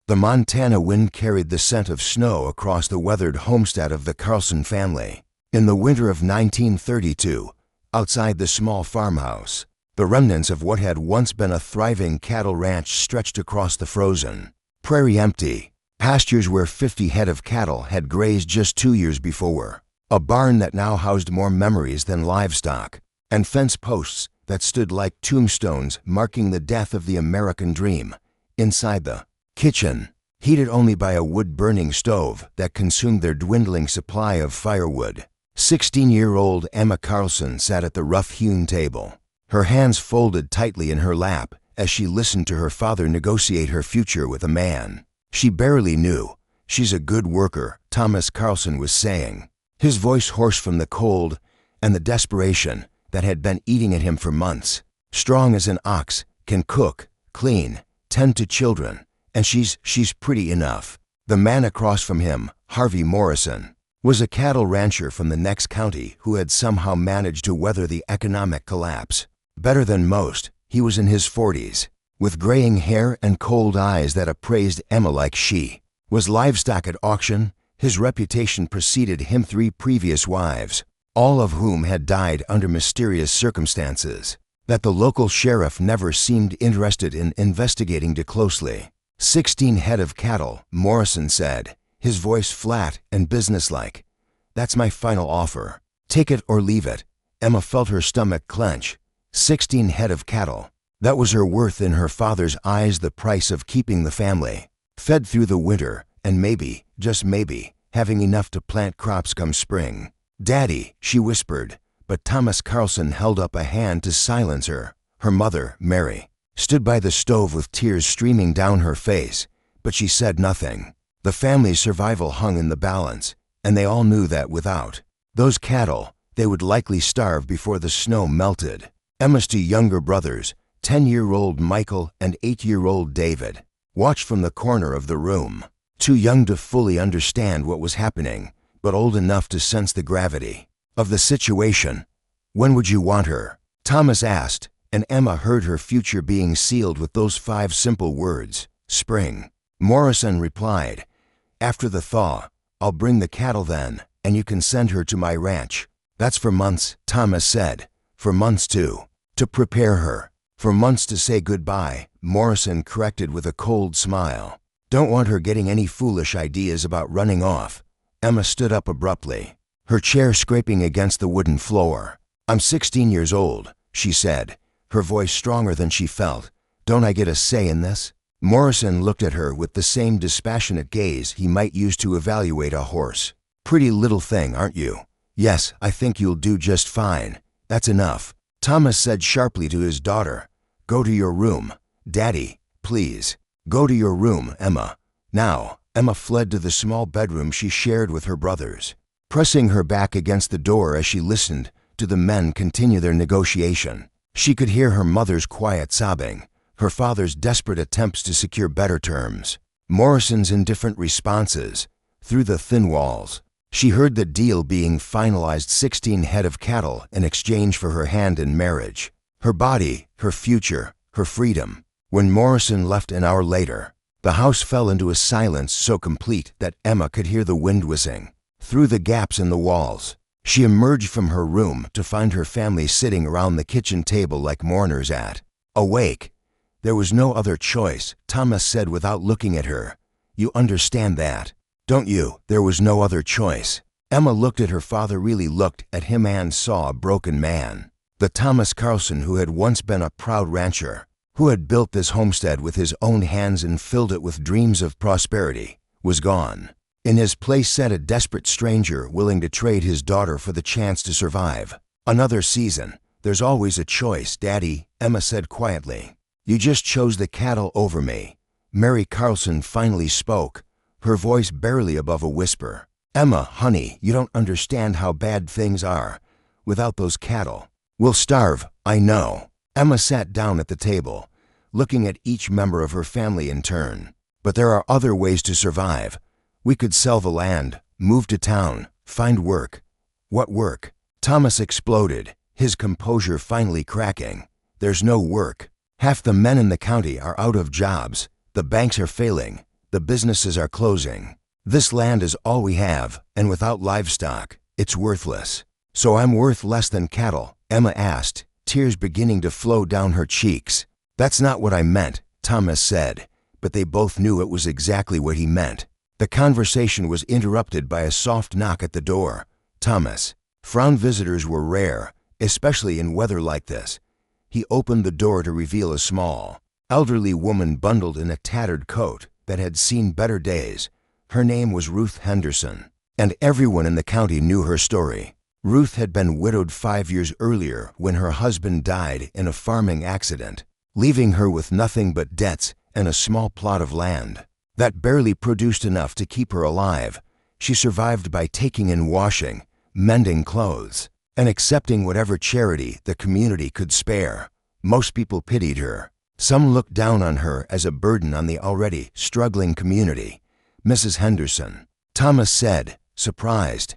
The Montana wind carried the scent of snow across the weathered homestead of the Carlson family. In the winter of 1932, outside the small farmhouse, the remnants of what had once been a thriving cattle ranch stretched across the frozen prairie, empty pastures where 50 head of cattle had grazed just 2 years before, a barn that now housed more memories than livestock, and fence posts that stood like tombstones marking the death of the American dream. Inside the kitchen, heated only by a wood-burning stove that consumed their dwindling supply of firewood, 16-year-old Emma Carlson sat at the rough-hewn table, her hands folded tightly in her lap as she listened to her father negotiate her future with a man she barely knew. "She's a good worker," Thomas Carlson was saying, his voice hoarse from the cold and the desperation that had been eating at him for months. "Strong as an ox, can cook, clean, tend to children, and she's pretty enough." The man across from him, Harvey Morrison, was a cattle rancher from the next county who had somehow managed to weather the economic collapse. Better than most, he was in his 40s, with graying hair and cold eyes that appraised Emma like she was livestock at auction. His reputation preceded him 3 previous wives, all of whom had died under mysterious circumstances that the local sheriff never seemed interested in investigating too closely. 16 head of cattle, Morrison said, his voice flat and businesslike. "That's my final offer. Take it or leave it." Emma felt her stomach clench. 16 head of cattle. That was her worth in her father's eyes, the price of keeping the family fed through the winter and maybe, just maybe, having enough to plant crops come spring. "Daddy," she whispered, but Thomas Carlson held up a hand to silence her. Her mother, Mary, stood by the stove with tears streaming down her face, but she said nothing. The family's survival hung in the balance, and they all knew that without those cattle, they would likely starve before the snow melted. Emma's 2 younger brothers, 10-year-old Michael and 8-year-old David, watched from the corner of the room, too young to fully understand what was happening, but old enough to sense the gravity of the situation. "When would you want her?" Thomas asked, and Emma heard her future being sealed with those 5 simple words, "Spring." Morrison replied, "After the thaw, I'll bring the cattle then, and you can send her to my ranch." "That's for months," Thomas said. "For months to prepare her. For months to say goodbye," Morrison corrected with a cold smile. "Don't want her getting any foolish ideas about running off." Emma stood up abruptly, her chair scraping against the wooden floor. "I'm 16 years old," she said, her voice stronger than she felt. "Don't I get a say in this?" Morrison looked at her with the same dispassionate gaze he might use to evaluate a horse. "Pretty little thing, aren't you?" "Yes, I think you'll do just fine. That's enough." Thomas said sharply to his daughter, "Go to your room. Daddy, please. Go to your room, Emma." Now, Emma fled to the small bedroom she shared with her brothers, pressing her back against the door as she listened to the men continue their negotiation. She could hear her mother's quiet sobbing, her father's desperate attempts to secure better terms, Morrison's indifferent responses through the thin walls. She heard the deal being finalized: 16 head of cattle in exchange for her hand in marriage, her body, her future, her freedom. When Morrison left an hour later, the house fell into a silence so complete that Emma could hear the wind whizzing through the gaps in the walls. She emerged from her room to find her family sitting around the kitchen table like mourners awake. "There was no other choice," Thomas said without looking at her. "You understand that, don't you? There was no other choice." Emma looked at her father, really looked at him, and saw a broken man. The Thomas Carlson who had once been a proud rancher, who had built this homestead with his own hands and filled it with dreams of prosperity, was gone. In his place sat a desperate stranger willing to trade his daughter for the chance to survive another season. "There's always a choice, Daddy," Emma said quietly. "You just chose the cattle over me." Mary Carlson finally spoke, her voice barely above a whisper. "Emma, honey, you don't understand how bad things are without those cattle. We'll starve, I know." Emma sat down at the table, looking at each member of her family in turn. "But there are other ways to survive. We could sell the land, move to town, find work." "What work?" Thomas exploded, his composure finally cracking. "There's no work. Half the men in the county are out of jobs. The banks are failing. The businesses are closing. This land is all we have, and without livestock, it's worthless. So I'm worth less than cattle? Emma asked, tears beginning to flow down her cheeks. That's not what I meant, Thomas said, but they both knew it was exactly what he meant. The conversation was interrupted by a soft knock at the door. Thomas frowned. Visitors were rare, especially in weather like this. He opened the door to reveal a small, elderly woman bundled in a tattered coat that had seen better days. Her name was Ruth Henderson, and everyone in the county knew her story. Ruth had been widowed 5 years earlier when her husband died in a farming accident, leaving her with nothing but debts and a small plot of land that barely produced enough to keep her alive. She survived by taking in washing, mending clothes, and accepting whatever charity the community could spare. Most people pitied her. Some looked down on her as a burden on the already struggling community. Mrs. Henderson, Thomas said, surprised.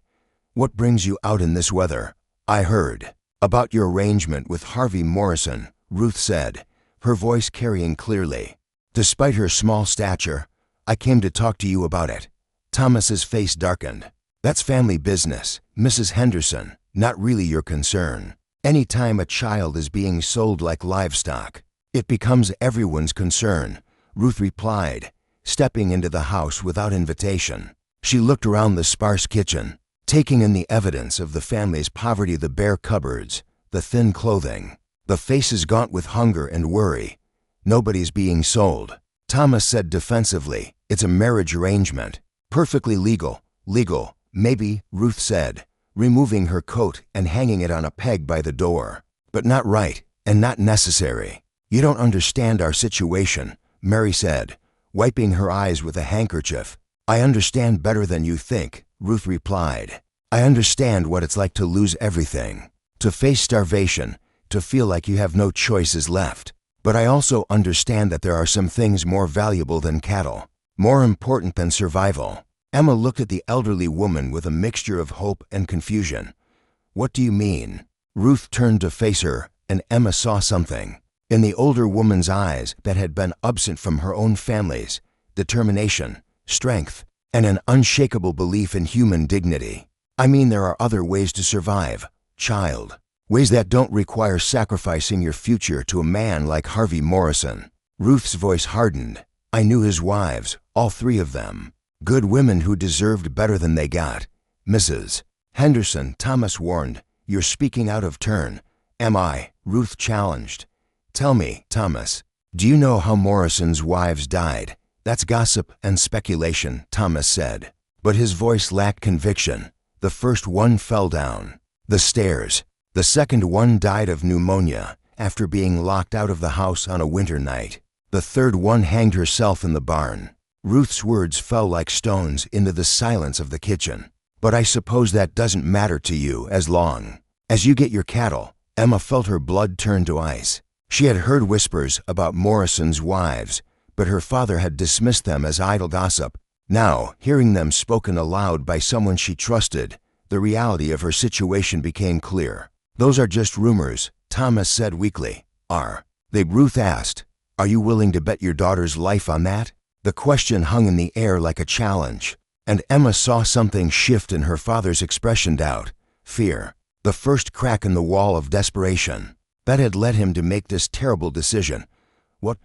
What brings you out in this weather? I heard about your arrangement with Harvey Morrison, Ruth said, her voice carrying clearly. Despite her small stature, I came to talk to you about it. Thomas's face darkened. That's family business, Mrs. Henderson, not really your concern. Anytime a child is being sold like livestock, it becomes everyone's concern, Ruth replied, stepping into the house without invitation. She looked around the sparse kitchen, taking in the evidence of the family's poverty: the bare cupboards, the thin clothing, the faces gaunt with hunger and worry. Nobody's being sold, Thomas said defensively. It's a marriage arrangement. Perfectly legal. Legal, maybe, Ruth said, removing her coat and hanging it on a peg by the door. But not right, and not necessary. You don't understand our situation, Mary said, wiping her eyes with a handkerchief. I understand better than you think, Ruth replied. I understand what it's like to lose everything, to face starvation, to feel like you have no choices left. But I also understand that there are some things more valuable than cattle, more important than survival. Emma looked at the elderly woman with a mixture of hope and confusion. What do you mean? Ruth turned to face her, and Emma saw something in the older woman's eyes that had been absent from her own family's: determination, strength, and an unshakable belief in human dignity. I mean, there are other ways to survive, child. Ways that don't require sacrificing your future to a man like Harvey Morrison. Ruth's voice hardened. I knew his wives, all 3 of them. Good women who deserved better than they got. Mrs. Henderson, Thomas warned, you're speaking out of turn. Am I? Ruth challenged. Tell me, Thomas, do you know how Morrison's wives died? That's gossip and speculation, Thomas said. But his voice lacked conviction. The first one fell down the stairs. The second one died of pneumonia after being locked out of the house on a winter night. The third one hanged herself in the barn. Ruth's words fell like stones into the silence of the kitchen. But I suppose that doesn't matter to you as long as you get your cattle. Emma felt her blood turn to ice. She had heard whispers about Morrison's wives, but her father had dismissed them as idle gossip. Now, hearing them spoken aloud by someone she trusted, the reality of her situation became clear. Those are just rumors, Thomas said weakly. Are they? Ruth asked. Are you willing to bet your daughter's life on that? The question hung in the air like a challenge, and Emma saw something shift in her father's expression: doubt, fear, the first crack in the wall of desperation that had led him to make this terrible decision. What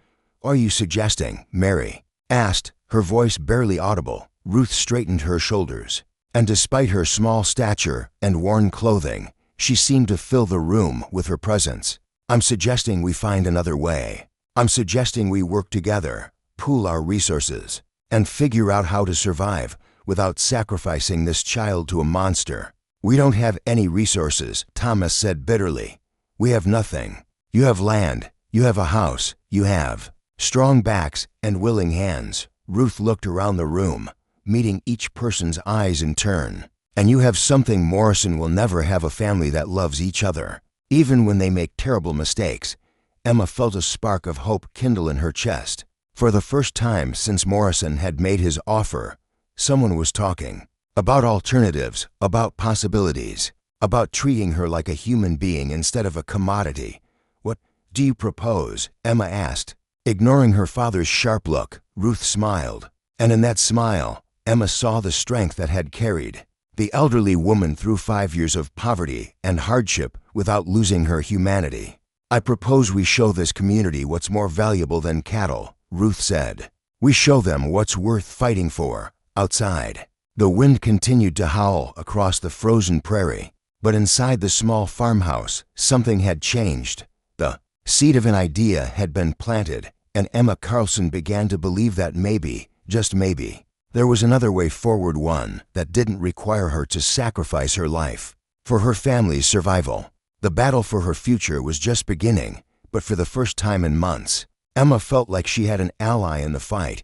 are you suggesting? Mary asked, her voice barely audible. Ruth straightened her shoulders, and despite her small stature and worn clothing, she seemed to fill the room with her presence. I'm suggesting we find another way. I'm suggesting we work together, pool our resources, and figure out how to survive without sacrificing this child to a monster. We don't have any resources, Thomas said bitterly. We have nothing. You have land, you have a house, you have strong backs and willing hands. Ruth looked around the room, meeting each person's eyes in turn. And you have something Morrison will never have: a family that loves each other, even when they make terrible mistakes. Emma felt a spark of hope kindle in her chest. For the first time since Morrison had made his offer, someone was talking about alternatives, about possibilities, about treating her like a human being instead of a commodity. What do you propose? Emma asked. Ignoring her father's sharp look, Ruth smiled. And in that smile, Emma saw the strength that had carried the elderly woman through 5 years of poverty and hardship without losing her humanity. "I propose we show this community what's more valuable than cattle," Ruth said. "We show them what's worth fighting for." Outside, the wind continued to howl across the frozen prairie, but inside the small farmhouse, something had changed. The seed of an idea had been planted, and Emma Carlson began to believe that maybe, just maybe, there was another way forward, one that didn't require her to sacrifice her life for her family's survival. The battle for her future was just beginning, but for the first time in months, Emma felt like she had an ally in the fight.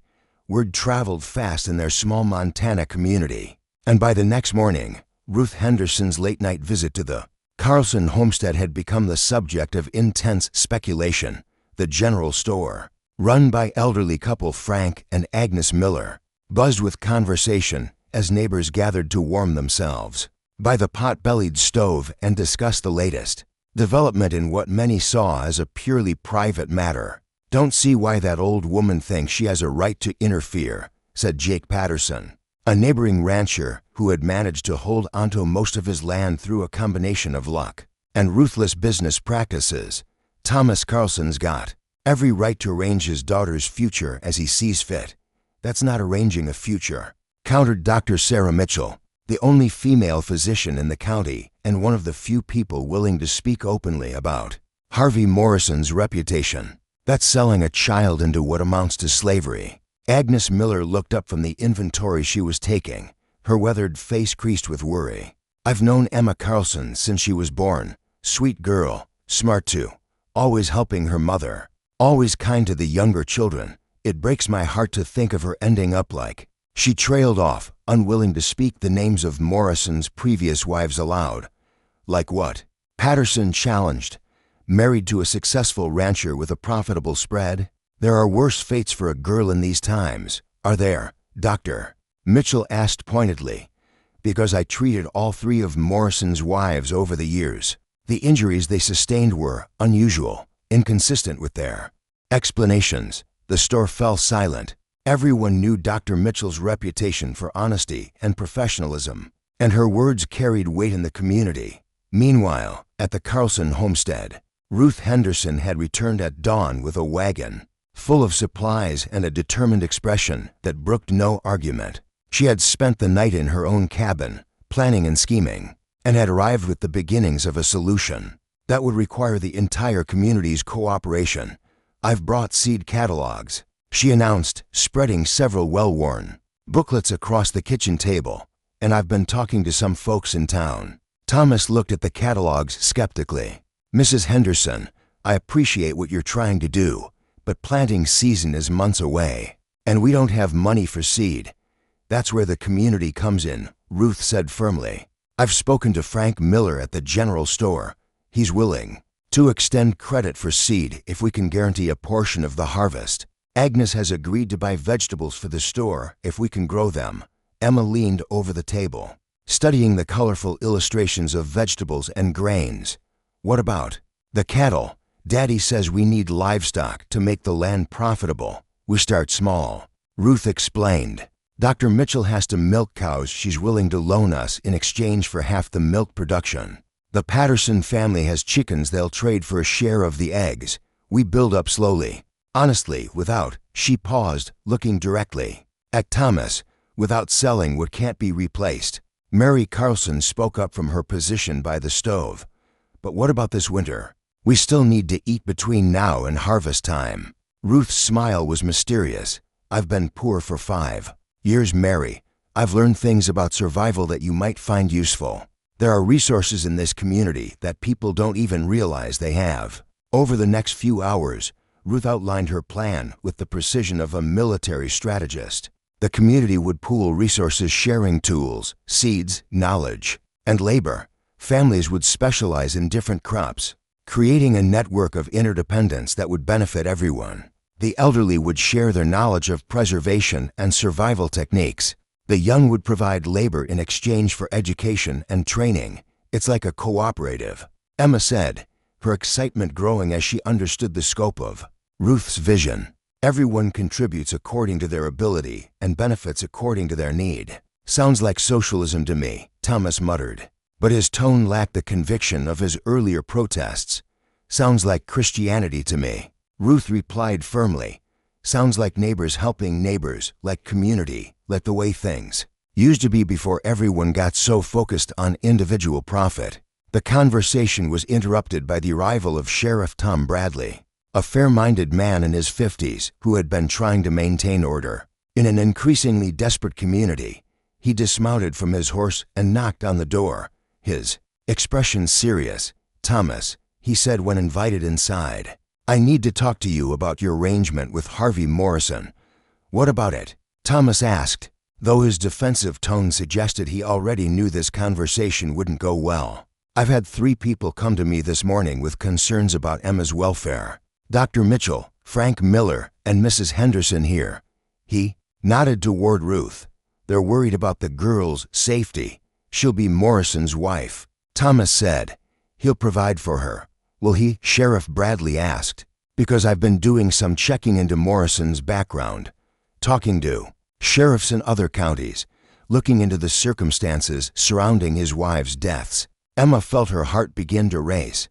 Word traveled fast in their small Montana community, and by the next morning, Ruth Henderson's late-night visit to the Carlson homestead had become the subject of intense speculation. The general store, run by elderly couple Frank and Agnes Miller, buzzed with conversation as neighbors gathered to warm themselves by the pot-bellied stove and discuss the latest development in what many saw as a purely private matter. "Don't see why that old woman thinks she has a right to interfere," said Jake Patterson, a neighboring rancher who had managed to hold onto most of his land through a combination of luck and ruthless business practices. "Thomas Carlson's got every right to arrange his daughter's future as he sees fit." "That's not arranging a future," countered Dr. Sarah Mitchell, the only female physician in the county and one of the few people willing to speak openly about Harvey Morrison's reputation. "That's selling a child into what amounts to slavery." Agnes Miller looked up from the inventory she was taking, her weathered face creased with worry. "I've known Emma Carlson since she was born. Sweet girl, smart too, always helping her mother, always kind to the younger children. It breaks my heart to think of her ending up like—" She trailed off, unwilling to speak the names of Morrison's previous wives aloud. "Like what?" Patterson challenged. "Married to a successful rancher with a profitable spread? There are worse fates for a girl in these times, are there, Doctor?" Mitchell asked pointedly. "Because I treated all 3 of Morrison's wives over the years. The injuries they sustained were unusual, inconsistent with their explanations." The store fell silent. Everyone knew Dr. Mitchell's reputation for honesty and professionalism, and her words carried weight in the community. Meanwhile, at the Carlson homestead, Ruth Henderson had returned at dawn with a wagon full of supplies and a determined expression that brooked no argument. She had spent the night in her own cabin, planning and scheming, and had arrived with the beginnings of a solution that would require the entire community's cooperation. "I've brought seed catalogs," she announced, spreading several well-worn booklets across the kitchen table, "and I've been talking to some folks in town." Thomas looked at the catalogs skeptically. "Mrs. Henderson, I appreciate what you're trying to do, but planting season is months away, and we don't have money for seed." "That's where the community comes in," Ruth said firmly. "I've spoken to Frank Miller at the general store. He's willing to extend credit for seed if we can guarantee a portion of the harvest. Agnes has agreed to buy vegetables for the store if we can grow them." Emma leaned over the table, studying the colorful illustrations of vegetables and grains. "What about the cattle? Daddy says we need livestock to make the land profitable. We start small." Ruth explained. "Dr. Mitchell has to milk cows she's willing to loan us in exchange for half the milk production. The Patterson family has chickens they'll trade for a share of the eggs. We build up slowly. Honestly, without—" She paused, looking directly at Thomas. "Without selling what can't be replaced." Mary Carlson spoke up from her position by the stove. "But what about this winter? We still need to eat between now and harvest time." Ruth's smile was mysterious. "I've been poor for 5 years, Mary. I've learned things about survival that you might find useful. There are resources in this community that people don't even realize they have." Over the next few hours, Ruth outlined her plan with the precision of a military strategist. The community would pool resources, sharing tools, seeds, knowledge, and labor. Families would specialize in different crops, creating a network of interdependence that would benefit everyone. The elderly would share their knowledge of preservation and survival techniques. The young would provide labor in exchange for education and training. "It's like a cooperative," Emma said, her excitement growing as she understood the scope of Ruth's vision. Everyone contributes according to their ability and benefits according to their need. Sounds like socialism to me, Thomas muttered. But his tone lacked the conviction of his earlier protests. Sounds like Christianity to me. Ruth replied firmly. Sounds like neighbors helping neighbors, like community, like the way things used to be before everyone got so focused on individual profit. The conversation was interrupted by the arrival of Sheriff Tom Bradley, a fair-minded man in his 50s who had been trying to maintain order. In an increasingly desperate community, he dismounted from his horse and knocked on the door, his expression serious. "Thomas," he said when invited inside, "I need to talk to you about your arrangement with Harvey Morrison." "What about it?" Thomas asked, though his defensive tone suggested he already knew this conversation wouldn't go well. "I've had 3 people come to me this morning with concerns about Emma's welfare. Dr. Mitchell, Frank Miller, and Mrs. Henderson here." He nodded toward Ruth. "They're worried about the girl's safety. She'll be Morrison's wife." Thomas said, "He'll provide for her." "Will he?" Sheriff Bradley asked. "Because I've been doing some checking into Morrison's background, talking to sheriffs in other counties, looking into the circumstances surrounding his wife's deaths." Emma felt her heart begin to race.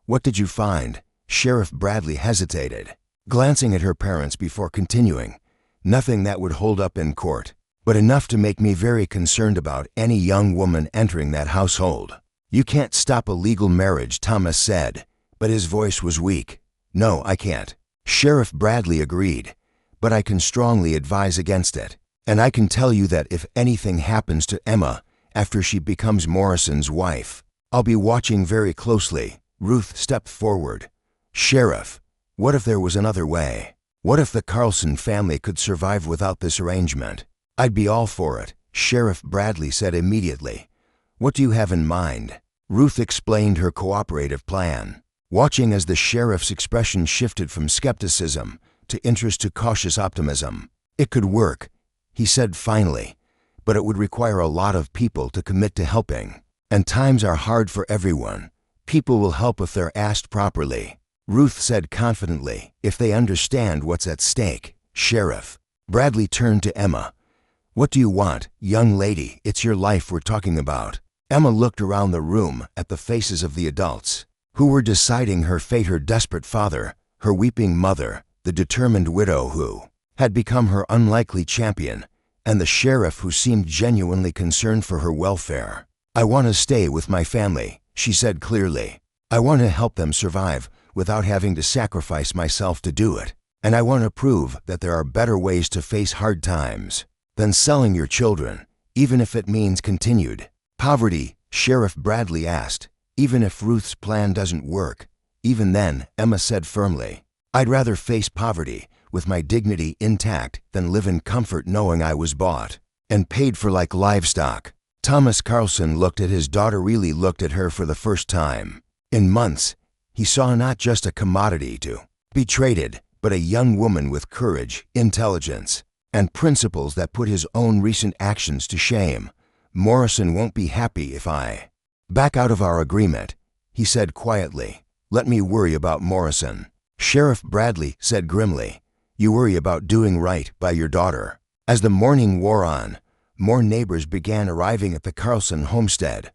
"What did you find?" Sheriff Bradley hesitated, glancing at her parents before continuing. "Nothing that would hold up in court, but enough to make me very concerned about any young woman entering that household." "You can't stop a legal marriage," Thomas said, but his voice was weak. "No, I can't." Sheriff Bradley agreed, "but I can strongly advise against it. And I can tell you that if anything happens to Emma after she becomes Morrison's wife, I'll be watching very closely." Ruth stepped forward. "Sheriff, what if there was another way? What if the Carlson family could survive without this arrangement?" "I'd be all for it," Sheriff Bradley said immediately. "What do you have in mind?" Ruth explained her cooperative plan, watching as the sheriff's expression shifted from skepticism to interest to cautious optimism. "It could work," he said finally, "but it would require a lot of people to commit to helping. And times are hard for everyone. People will help if they're asked properly." Ruth said confidently, "If they understand what's at stake." Sheriff Bradley turned to Emma. "What do you want, young lady? It's your life we're talking about." Emma looked around the room at the faces of the adults who were deciding her fate: her desperate father, her weeping mother, the determined widow who had become her unlikely champion, and the sheriff who seemed genuinely concerned for her welfare. "I want to stay with my family," she said clearly. "I want to help them survive without having to sacrifice myself to do it. And I want to prove that there are better ways to face hard times than selling your children, even if it means continued poverty." Sheriff Bradley asked, "Even if Ruth's plan doesn't work?" "Even then," Emma said firmly. "I'd rather face poverty with my dignity intact than live in comfort knowing I was bought and paid for like livestock." Thomas Carlson looked at his daughter, really looked at her for the first time in months. He saw not just a commodity to be traded, but a young woman with courage, intelligence, and principles that put his own recent actions to shame. "Morrison won't be happy if I back out of our agreement," he said quietly. "Let me worry about Morrison." Sheriff Bradley said grimly, "You worry about doing right by your daughter." As the morning wore on, more neighbors began arriving at the Carlson homestead.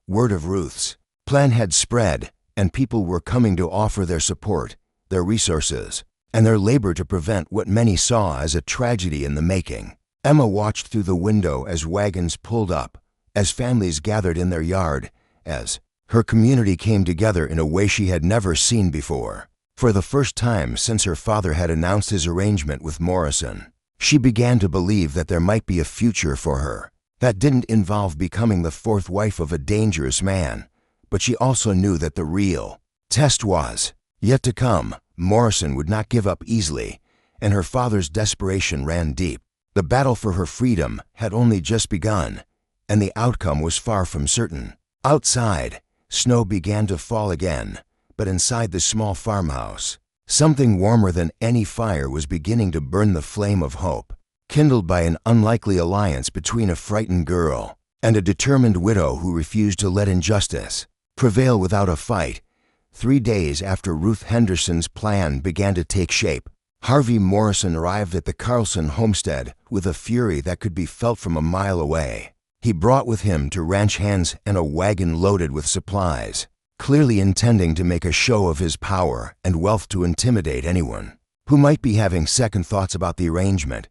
Word of Ruth's plan had spread, and people were coming to offer their support, their resources, and their labor to prevent what many saw as a tragedy in the making. Emma watched through the window as wagons pulled up, as families gathered in their yard, as her community came together in a way she had never seen before. For the first time since her father had announced his arrangement with Morrison, she began to believe that there might be a future for her that didn't involve becoming the 4th wife of a dangerous man. But she also knew that the real test was yet to come. Morrison would not give up easily, and her father's desperation ran deep. The battle for her freedom had only just begun, and the outcome was far from certain. Outside, snow began to fall again, but inside the small farmhouse, something warmer than any fire was beginning to burn: the flame of hope, kindled by an unlikely alliance between a frightened girl and a determined widow who refused to let injustice prevail without a fight. 3 days after Ruth Henderson's plan began to take shape, Harvey Morrison arrived at the Carlson homestead with a fury that could be felt from a mile away. He brought with him to ranch hands and a wagon loaded with supplies, clearly intending to make a show of his power and wealth to intimidate anyone who might be having second thoughts about the arrangement.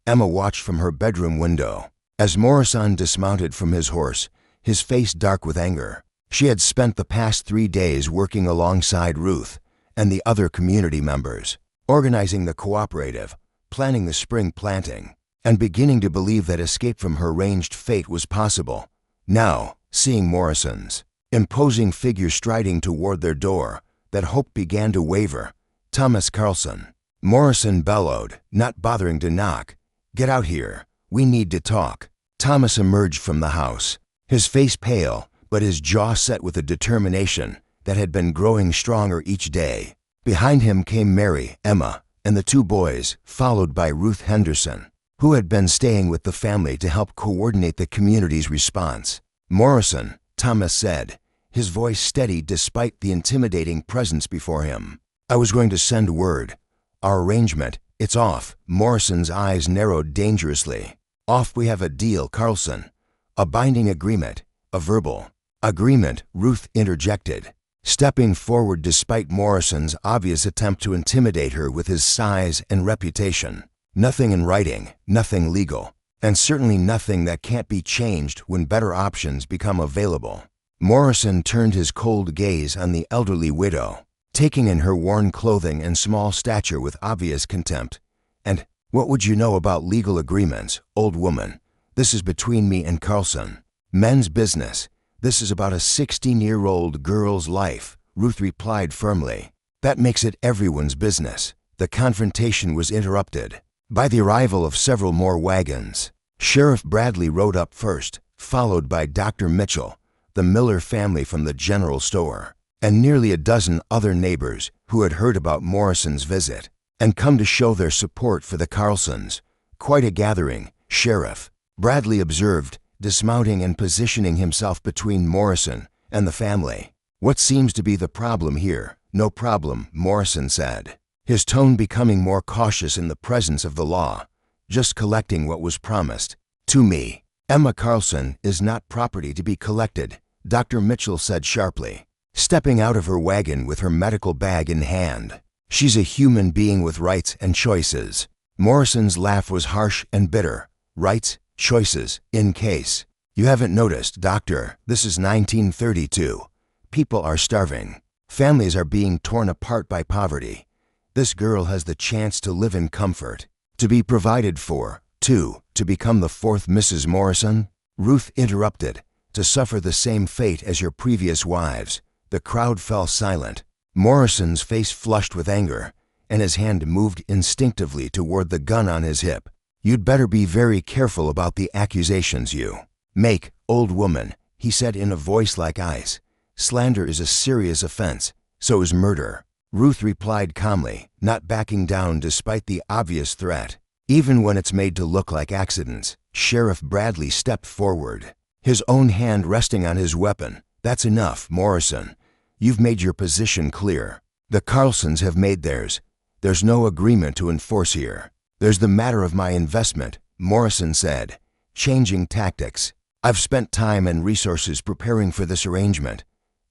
Emma watched from her bedroom window as Morrison dismounted from his horse, his face dark with anger. She had spent the past 3 days working alongside Ruth and the other community members, organizing the cooperative, planning the spring planting, and beginning to believe that escape from her arranged fate was possible. Now, seeing Morrison's imposing figure striding toward their door, that hope began to waver. "Thomas Carlson." Morrison bellowed, not bothering to knock. "Get out here. We need to talk." Thomas emerged from the house, his face pale, but his jaw set with a determination that had been growing stronger each day. Behind him came Mary, Emma, and the 2 boys, followed by Ruth Henderson, who had been staying with the family to help coordinate the community's response. "Morrison," Thomas said, his voice steady despite the intimidating presence before him. "I was going to send word. Our arrangement, it's off." Morrison's eyes narrowed dangerously. "Off? We have a deal, Carlson. A binding agreement. A verbal agreement," Ruth interjected, stepping forward despite Morrison's obvious attempt to intimidate her with his size and reputation. "Nothing in writing, nothing legal, and certainly nothing that can't be changed when better options become available." Morrison turned his cold gaze on the elderly widow, taking in her worn clothing and small stature with obvious contempt. "And what would you know about legal agreements, old woman? This is between me and Carlson. Men's business. This is about a 16-year-old girl's life," Ruth replied firmly. "That makes it everyone's business." The confrontation was interrupted by the arrival of several more wagons. Sheriff Bradley rode up first, followed by Dr. Mitchell, the Miller family from the general store, and nearly a dozen other neighbors who had heard about Morrison's visit and come to show their support for the Carlsons. "Quite a gathering, Sheriff," Bradley observed, dismounting and positioning himself between Morrison and the family. "What seems to be the problem here?" "No problem," Morrison said, his tone becoming more cautious in the presence of the law. "Just collecting what was promised to me." "Emma Carlson is not property to be collected," Dr. Mitchell said sharply, stepping out of her wagon with her medical bag in hand. "She's a human being with rights and choices." Morrison's laugh was harsh and bitter. "Rights, choices, in case you haven't noticed, Doctor, this is 1932. People are starving. Families are being torn apart by poverty. This girl has the chance to live in comfort, to be provided for, to become the 4th Mrs. Morrison." Ruth interrupted. "To suffer the same fate as your previous wives." The crowd fell silent. Morrison's face flushed with anger, and his hand moved instinctively toward the gun on his hip. "You'd better be very careful about the accusations you make, old woman," he said in a voice like ice. "Slander is a serious offense. So is murder." Ruth replied calmly, not backing down despite the obvious threat. "Even when it's made to look like accidents." Sheriff Bradley stepped forward, his own hand resting on his weapon. "That's enough, Morrison. You've made your position clear. The Carlsons have made theirs. There's no agreement to enforce here. There's the matter of my investment," Morrison said, changing tactics. "I've spent time and resources preparing for this arrangement.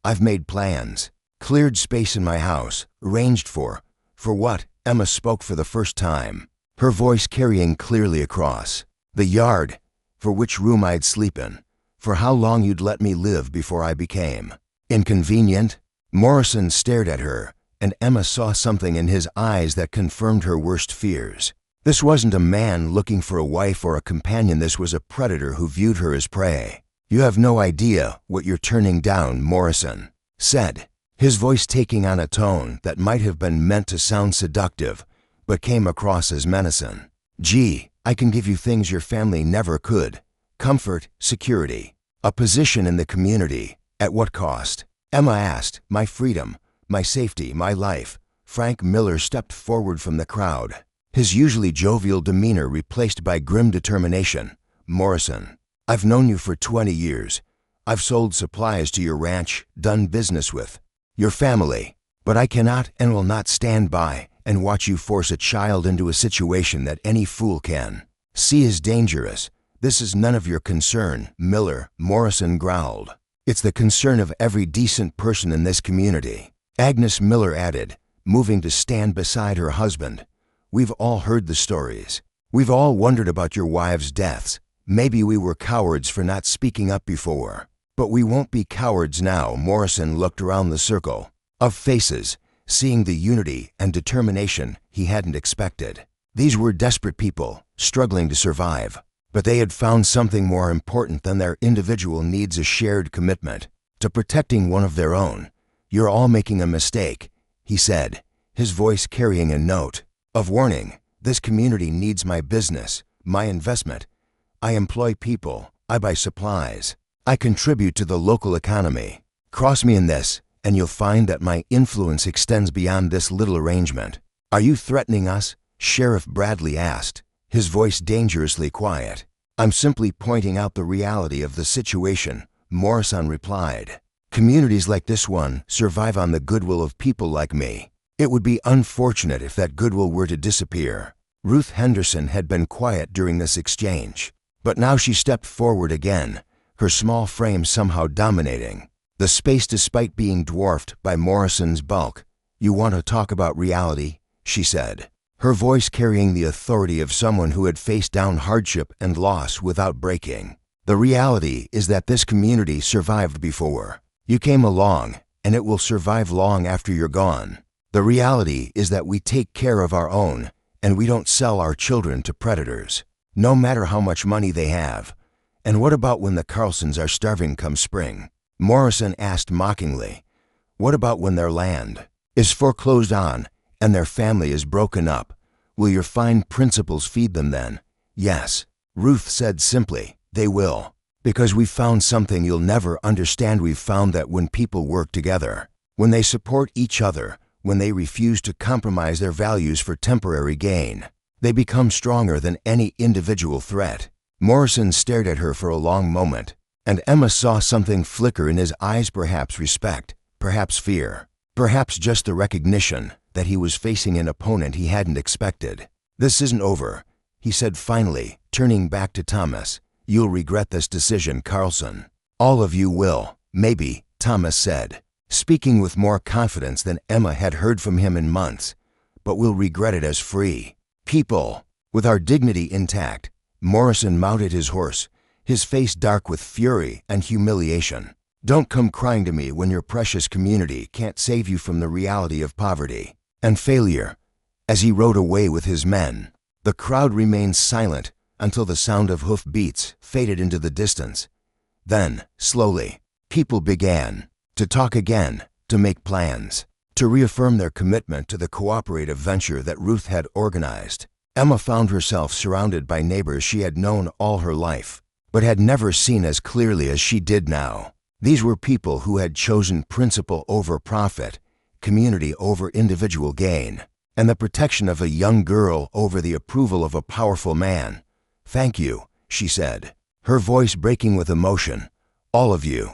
I've made plans, cleared space in my house, arranged for what?" Emma spoke for the first time, her voice carrying clearly across. "The yard, for which room I'd sleep in, for how long you'd let me live before I became inconvenient." Morrison stared at her, and Emma saw something in his eyes that confirmed her worst fears. This wasn't a man looking for a wife or a companion. This was a predator who viewed her as prey. "You have no idea what you're turning down," Morrison said, his voice taking on a tone that might have been meant to sound seductive, but came across as menacing. "Gee, I can give you things your family never could. Comfort, security, a position in the community. At what cost?" Emma asked. "My freedom, my safety, my life." Frank Miller stepped forward from the crowd, his usually jovial demeanor replaced by grim determination. "Morrison, I've known you for 20 years. I've sold supplies to your ranch, done business with your family, but I cannot and will not stand by and watch you force a child into a situation that any fool can see is dangerous. This is none of your concern, Morrison growled. It's the concern of every decent person in this community. Agnes Miller added, moving to stand beside her husband. We've all heard the stories. We've all wondered about your wives' deaths. Maybe we were cowards for not speaking up before. But we won't be cowards now. Morrison looked around the circle of faces, seeing the unity and determination he hadn't expected. These were desperate people, struggling to survive. But they had found something more important than their individual needs, a shared commitment to protecting one of their own. You're all making a mistake, he said, his voice carrying a note of warning. This community needs my business, my investment. I employ people, I buy supplies, I contribute to the local economy. Cross me in this, and you'll find that my influence extends beyond this little arrangement. Are you threatening us? Sheriff Bradley asked, his voice dangerously quiet. I'm simply pointing out the reality of the situation, Morrison replied. Communities like this one survive on the goodwill of people like me. It would be unfortunate if that goodwill were to disappear. Ruth Henderson had been quiet during this exchange, but now she stepped forward again, her small frame somehow dominating the space despite being dwarfed by Morrison's bulk. You want to talk about reality? She said, her voice carrying the authority of someone who had faced down hardship and loss without breaking. The reality is that this community survived before. You came along, and it will survive long after you're gone. The reality is that we take care of our own, and we don't sell our children to predators, no matter how much money they have. And what about when the Carlsons are starving come spring? Morrison asked mockingly. What about when their land is foreclosed on and their family is broken up? Will your fine principles feed them then? Yes, Ruth said simply, they will. Because we've found something you'll never understand. We've found that when people work together, when they support each other, when they refuse to compromise their values for temporary gain, they become stronger than any individual threat. Morrison stared at her for a long moment, and Emma saw something flicker in his eyes, perhaps respect, perhaps fear, perhaps just the recognition that he was facing an opponent he hadn't expected. This isn't over, he said finally, turning back to Thomas. You'll regret this decision, Carlson. All of you will, maybe, Thomas said, speaking with more confidence than Emma had heard from him in months. But we'll regret it as free people, with our dignity intact. Morrison mounted his horse, his face dark with fury and humiliation. Don't come crying to me when your precious community can't save you from the reality of poverty and failure. As he rode away with his men, the crowd remained silent until the sound of hoof beats faded into the distance. Then, slowly, people began to talk again, to make plans, to reaffirm their commitment to the cooperative venture that Ruth had organized. Emma found herself surrounded by neighbors she had known all her life, but had never seen as clearly as she did now. These were people who had chosen principle over profit, community over individual gain, and the protection of a young girl over the approval of a powerful man. Thank you, she said, her voice breaking with emotion. All of you.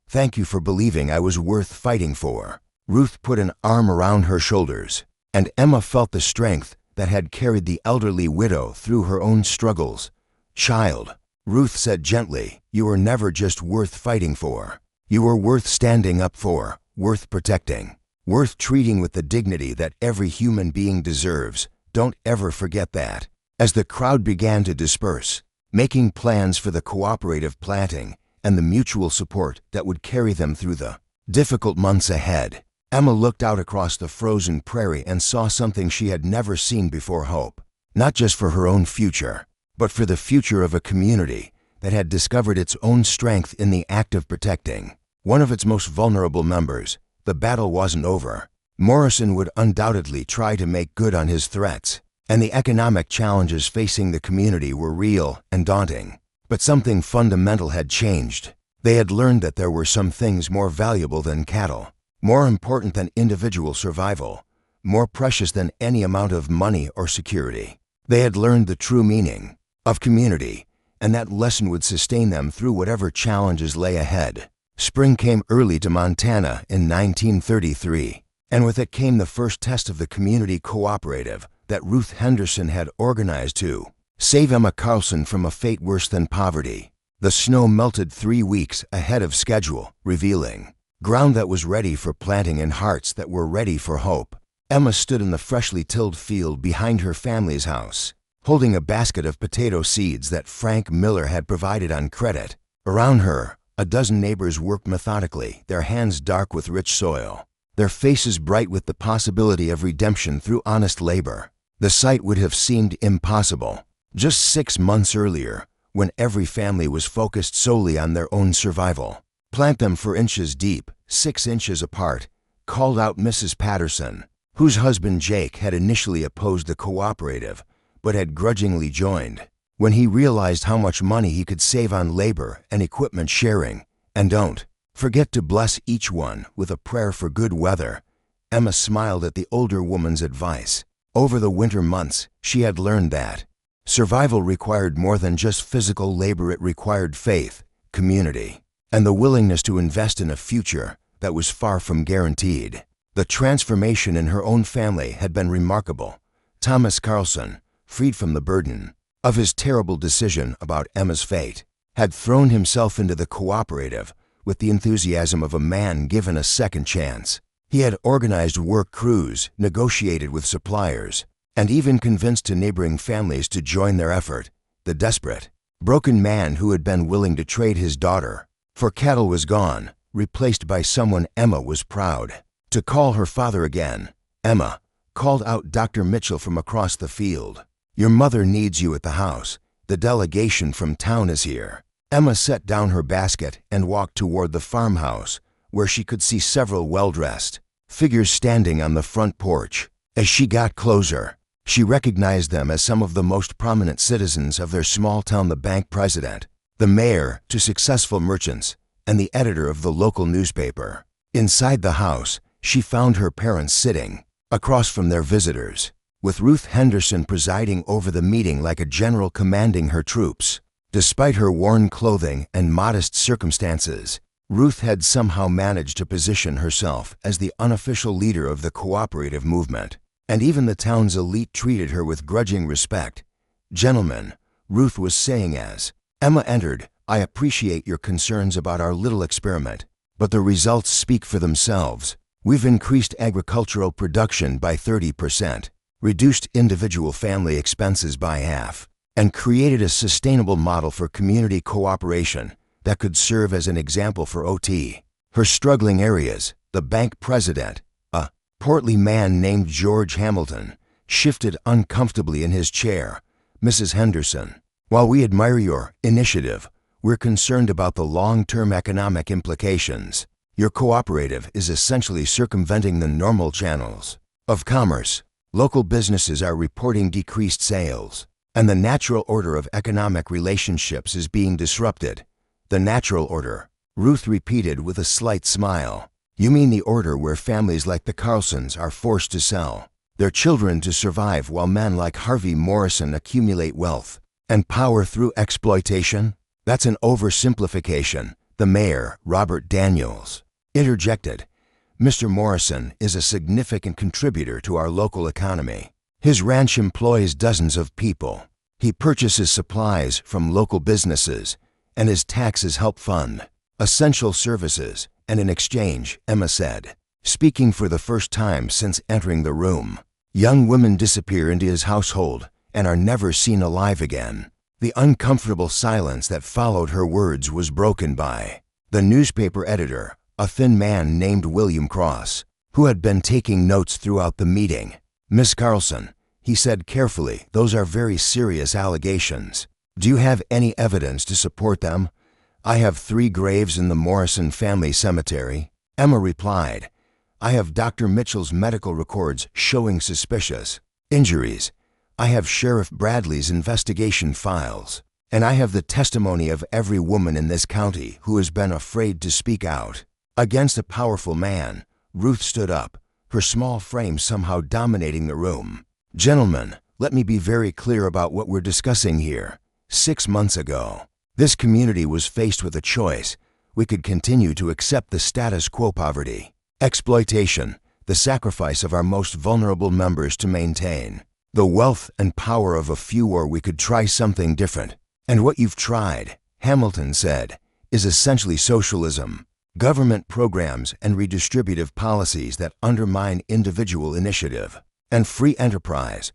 Thank you for believing I was worth fighting for. Ruth put an arm around her shoulders, and Emma felt the strength that had carried the elderly widow through her own struggles. Child, Ruth said gently, you were never just worth fighting for. You were worth standing up for, worth protecting, worth treating with the dignity that every human being deserves. Don't ever forget that. As the crowd began to disperse, making plans for the cooperative planting and the mutual support that would carry them through the difficult months ahead, Emma looked out across the frozen prairie and saw something she had never seen before: hope, not just for her own future, but for the future of a community that had discovered its own strength in the act of protecting one of its most vulnerable members. The battle wasn't over. Morrison would undoubtedly try to make good on his threats, and the economic challenges facing the community were real and daunting. But something fundamental had changed. They had learned that there were some things more valuable than cattle, more important than individual survival, more precious than any amount of money or security. They had learned the true meaning of community, and that lesson would sustain them through whatever challenges lay ahead. Spring came early to Montana in 1933. And with it came the first test of the community cooperative that Ruth Henderson had organized to save Emma Carlson from a fate worse than poverty. The snow melted 3 weeks ahead of schedule, revealing ground that was ready for planting and hearts that were ready for hope. Emma stood in the freshly tilled field behind her family's house, holding a basket of potato seeds that Frank Miller had provided on credit. Around her, a dozen neighbors worked methodically, their hands dark with rich soil, their faces bright with the possibility of redemption through honest labor. The sight would have seemed impossible just 6 months earlier, when every family was focused solely on their own survival. "Plant them 4 inches deep, 6 inches apart," called out Mrs. Patterson, whose husband Jake had initially opposed the cooperative, but had grudgingly joined. When he realized how much money he could save on labor and equipment sharing, and don't forget to bless each one with a prayer for good weather, Emma smiled at the older woman's advice. Over the winter months, she had learned that survival required more than just physical labor. It required faith, community, and the willingness to invest in a future that was far from guaranteed. The transformation in her own family had been remarkable. Thomas Carlson, freed from the burden of his terrible decision about Emma's fate, had thrown himself into the cooperative with the enthusiasm of a man given a second chance. He had organized work crews, negotiated with suppliers, and even convinced neighboring families to join their effort. The desperate, broken man who had been willing to trade his daughter for cattle was gone, replaced by someone Emma was proud to call her father again. "Emma," called out Dr. Mitchell from across the field, "your mother needs you at the house. The delegation from town is here." Emma set down her basket and walked toward the farmhouse, where she could see several well-dressed figures standing on the front porch. As she got closer, she recognized them as some of the most prominent citizens of their small town: the bank president, the mayor to successful merchants, and the editor of the local newspaper. Inside the house, she found her parents sitting across from their visitors, with Ruth Henderson presiding over the meeting like a general commanding her troops. Despite her worn clothing and modest circumstances, Ruth had somehow managed to position herself as the unofficial leader of the cooperative movement, and even the town's elite treated her with grudging respect. "Gentlemen," Ruth was saying as Emma entered, "I appreciate your concerns about our little experiment, but the results speak for themselves. We've increased agricultural production by 30%, reduced individual family expenses by half, and created a sustainable model for community cooperation that could serve as an example for OT." Her struggling areas, the bank president, a portly man named George Hamilton, shifted uncomfortably in his chair. "Mrs. Henderson, while we admire your initiative, we're concerned about the long-term economic implications. Your cooperative is essentially circumventing the normal channels of commerce. Local businesses are reporting decreased sales, and the natural order of economic relationships is being disrupted." "The natural order," Ruth repeated with a slight smile. "You mean the order where families like the Carlsons are forced to sell their children to survive while men like Harvey Morrison accumulate wealth and power through exploitation?" "That's an oversimplification," the mayor, Robert Daniels, interjected. "Mr. Morrison is a significant contributor to our local economy. His ranch employs dozens of people. He purchases supplies from local businesses, and his taxes help fund essential services. And in exchange," Emma said, speaking for the first time since entering the room, "young women disappear into his household and are never seen alive again." The uncomfortable silence that followed her words was broken by the newspaper editor, a thin man named William Cross, who had been taking notes throughout the meeting. "Miss Carlson," he said carefully, "those are very serious allegations. Do you have any evidence to support them?" "I have 3 graves in the Morrison family cemetery," Emma replied. "I have Dr. Mitchell's medical records showing suspicious injuries. I have Sheriff Bradley's investigation files, and I have the testimony of every woman in this county who has been afraid to speak out against a powerful man." Ruth stood up, her small frame somehow dominating the room. "Gentlemen, let me be very clear about what we're discussing here. 6 months ago, this community was faced with a choice. We could continue to accept the status quo: poverty, exploitation, the sacrifice of our most vulnerable members to maintain the wealth and power of a few, or we could try something different. And what you've tried, Hamilton said, is essentially socialism, government programs and redistributive policies that undermine individual initiative and free enterprise.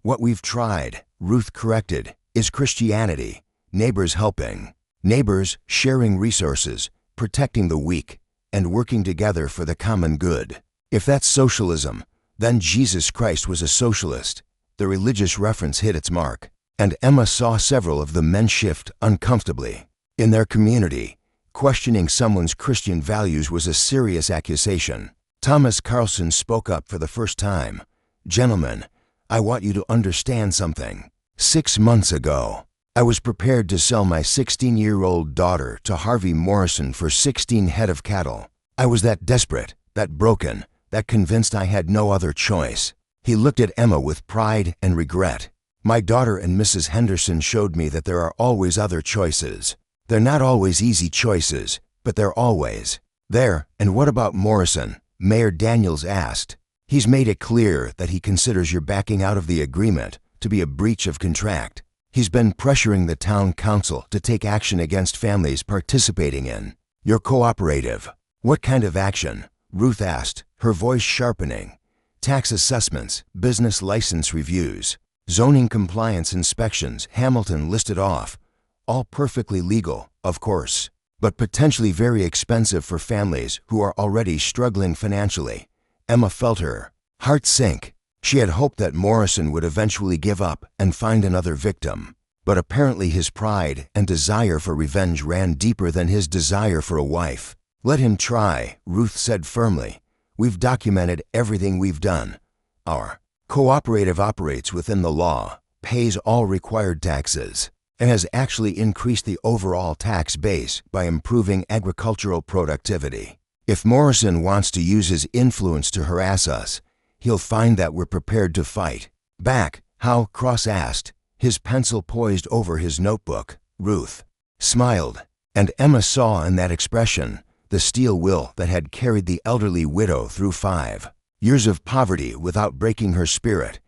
What we've tried, Ruth corrected, is Christianity, neighbors helping, neighbors sharing resources, protecting the weak, and working together for the common good. If that's socialism, then Jesus Christ was a socialist. The religious reference hit its mark, and Emma saw several of the men shift uncomfortably. In their community, questioning someone's Christian values was a serious accusation. Thomas Carlson spoke up for the first time. "Gentlemen, I want you to understand something. 6 months ago, I was prepared to sell my 16-year-old daughter to Harvey Morrison for 16 head of cattle. I was that desperate, that broken, that convinced I had no other choice." He looked at Emma with pride and regret. "My daughter and Mrs. Henderson showed me that there are always other choices. They're not always easy choices, but they're always there." "And what about Morrison?" Mayor Daniels asked. "He's made it clear that he considers your backing out of the agreement to be a breach of contract. He's been pressuring the town council to take action against families participating in your cooperative." "What kind of action?" Ruth asked, her voice sharpening. "Tax assessments, business license reviews, zoning compliance inspections," Hamilton listed off. "All perfectly legal, of course, but potentially very expensive for families who are already struggling financially." Emma felt her heart sink. She had hoped that Morrison would eventually give up and find another victim, but apparently his pride and desire for revenge ran deeper than his desire for a wife. "Let him try," Ruth said firmly. "We've documented everything we've done. Our cooperative operates within the law, pays all required taxes, and has actually increased the overall tax base by improving agricultural productivity. If Morrison wants to use his influence to harass us, he'll find that we're prepared to fight back." "How?" Cross asked, his pencil poised over his notebook. Ruth smiled, and Emma saw in that expression the steel will that had carried the elderly widow through 5 years of poverty without breaking her spirit.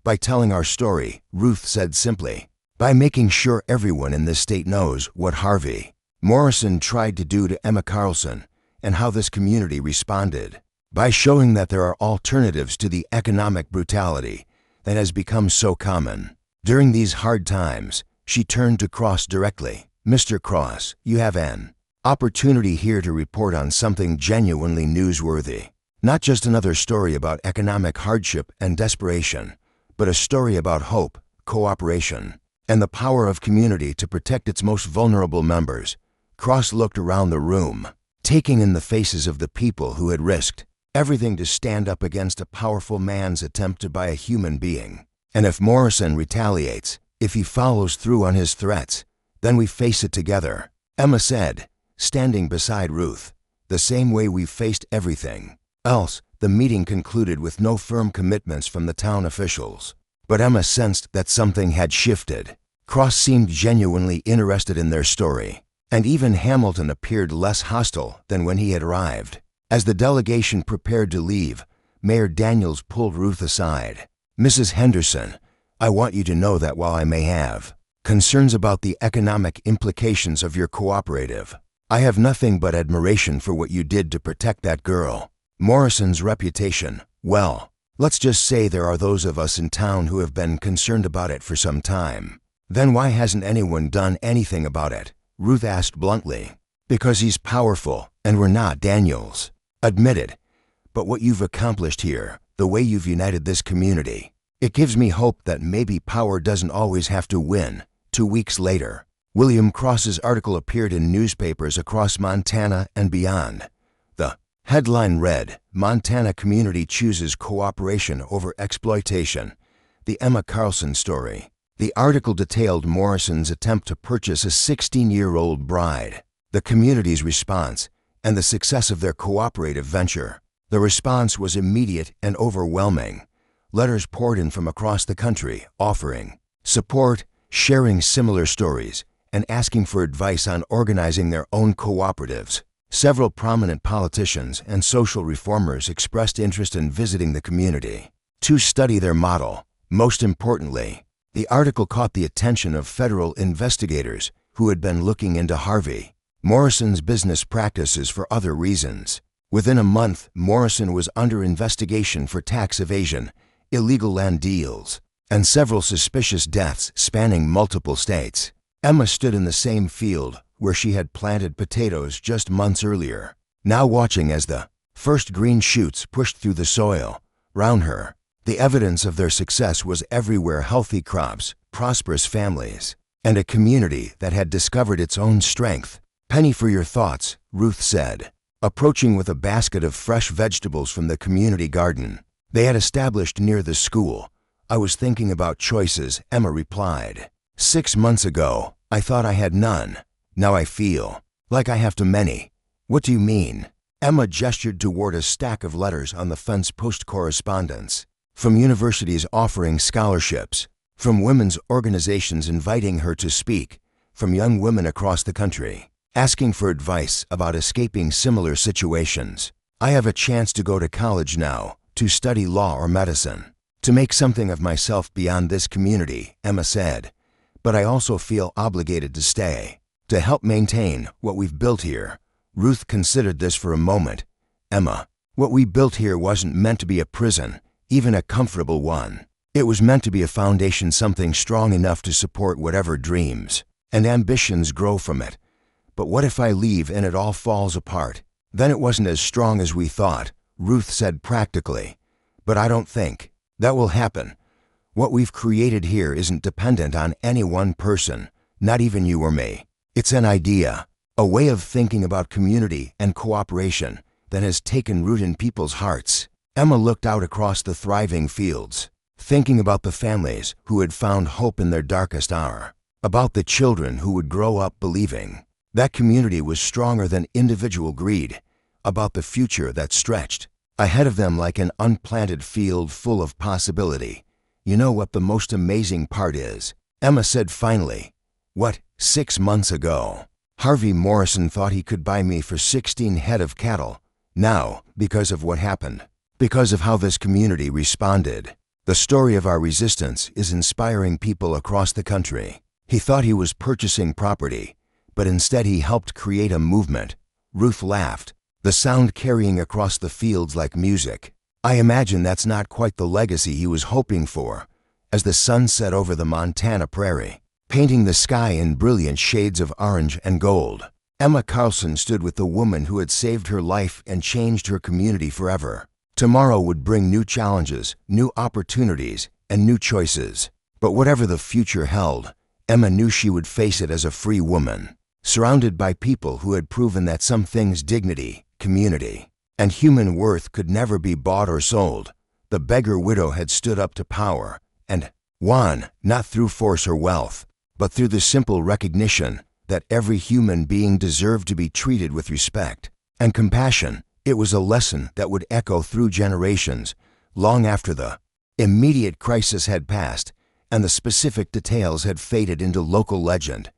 "By telling our story," Ruth said simply. "By making sure everyone in this state knows what Harvey Morrison tried to do to Emma Carlson and how this community responded. By showing that there are alternatives to the economic brutality that has become so common." During these hard times, she turned to Cross directly. "Mr. Cross, you have an opportunity here to report on something genuinely newsworthy. Not just another story about economic hardship and desperation, but a story about hope, cooperation, and the power of community to protect its most vulnerable members." Cross looked around the room, taking in the faces of the people who had risked everything to stand up against a powerful man's attempt to buy a human being. "And if Morrison retaliates, if he follows through on his threats, then we face it together," Emma said, standing beside Ruth. "The same way we've faced everything else." The meeting concluded with no firm commitments from the town officials, but Emma sensed that something had shifted. Cross seemed genuinely interested in their story, and even Hamilton appeared less hostile than when he had arrived. As the delegation prepared to leave, Mayor Daniels pulled Ruth aside. "Mrs. Henderson, I want you to know that while I may have concerns about the economic implications of your cooperative, I have nothing but admiration for what you did to protect that girl. Morrison's reputation, well, let's just say there are those of us in town who have been concerned about it for some time." "Then why hasn't anyone done anything about it?" Ruth asked bluntly. "Because he's powerful, and we're not," Daniels admitted. "But what you've accomplished here, the way you've united this community, it gives me hope that maybe power doesn't always have to win." 2 weeks later, William Cross's article appeared in newspapers across Montana and beyond. The headline read, "Montana Community Chooses Cooperation Over Exploitation, the Emma Carlson Story." The article detailed Morrison's attempt to purchase a 16-year-old bride, the community's response, and the success of their cooperative venture. The response was immediate and overwhelming. Letters poured in from across the country, offering support, sharing similar stories, and asking for advice on organizing their own cooperatives. Several prominent politicians and social reformers expressed interest in visiting the community to study their model. Most importantly, the article caught the attention of federal investigators who had been looking into Harvey Morrison's business practices for other reasons. Within a month, Morrison was under investigation for tax evasion, illegal land deals, and several suspicious deaths spanning multiple states. Emma stood in the same field where she had planted potatoes just months earlier, now watching as the first green shoots pushed through the soil. Round her, the evidence of their success was everywhere: healthy crops, prosperous families, and a community that had discovered its own strength. "Penny for your thoughts," Ruth said, approaching with a basket of fresh vegetables from the community garden they had established near the school. "I was thinking about choices," Emma replied. "6 months ago, I thought I had none. Now I feel like I have too many." "What do you mean?" Emma gestured toward a stack of letters on the fence. "Post correspondence from universities offering scholarships, from women's organizations inviting her to speak, from young women across the country asking for advice about escaping similar situations. I have a chance to go to college now, to study law or medicine, to make something of myself beyond this community," Emma said. "But I also feel obligated to stay, to help maintain what we've built here." Ruth considered this for a moment. "Emma, what we built here wasn't meant to be a prison, even a comfortable one. It was meant to be a foundation, something strong enough to support whatever dreams and ambitions grow from it. But what if I leave and it all falls apart? Then it wasn't as strong as we thought," Ruth said practically. "But I don't think that will happen. What we've created here isn't dependent on any one person, not even you or me. It's an idea, a way of thinking about community and cooperation that has taken root in people's hearts." Emma looked out across the thriving fields, thinking about the families who had found hope in their darkest hour, about the children who would grow up believing that community was stronger than individual greed, about the future that stretched ahead of them like an unplanted field full of possibility. "You know what the most amazing part is?" Emma said finally. "What? 6 months ago, Harvey Morrison thought he could buy me for 16 head of cattle. Now, because of what happened, because of how this community responded, the story of our resistance is inspiring people across the country. He thought he was purchasing property, but instead he helped create a movement." Ruth laughed, the sound carrying across the fields like music. "I imagine that's not quite the legacy he was hoping for." As the sun set over the Montana prairie, painting the sky in brilliant shades of orange and gold, Emma Carlson stood with the woman who had saved her life and changed her community forever. Tomorrow would bring new challenges, new opportunities, and new choices. But whatever the future held, Emma knew she would face it as a free woman, surrounded by people who had proven that some things, dignity, community, and human worth, could never be bought or sold. The beggar widow had stood up to power and won, not through force or wealth, but through the simple recognition that every human being deserved to be treated with respect and compassion. It was a lesson that would echo through generations, long after the immediate crisis had passed and the specific details had faded into local legend.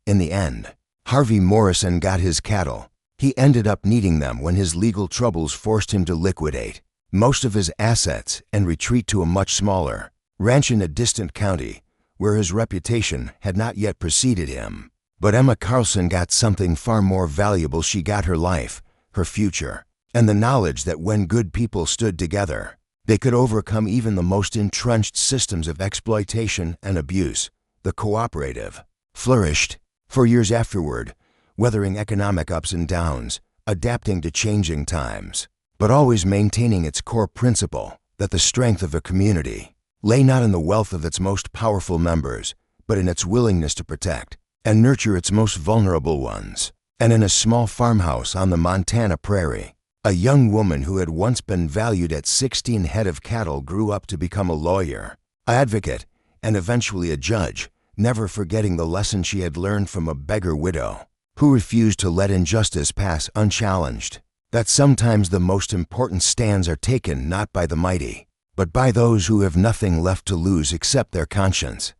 In the end, Harvey Morrison got his cattle. He ended up needing them when his legal troubles forced him to liquidate most of his assets and retreat to a much smaller ranch in a distant county where his reputation had not yet preceded him. But Emma Carlson got something far more valuable. She got her life, her future, and the knowledge that when good people stood together, they could overcome even the most entrenched systems of exploitation and abuse. The cooperative flourished for years afterward, weathering economic ups and downs, adapting to changing times, but always maintaining its core principle that the strength of a community lay not in the wealth of its most powerful members, but in its willingness to protect and nurture its most vulnerable ones. And in a small farmhouse on the Montana prairie, a young woman who had once been valued at 16 head of cattle grew up to become a lawyer, advocate, and eventually a judge, never forgetting the lesson she had learned from a beggar widow who refused to let injustice pass unchallenged. That sometimes the most important stands are taken not by the mighty, but by those who have nothing left to lose except their conscience.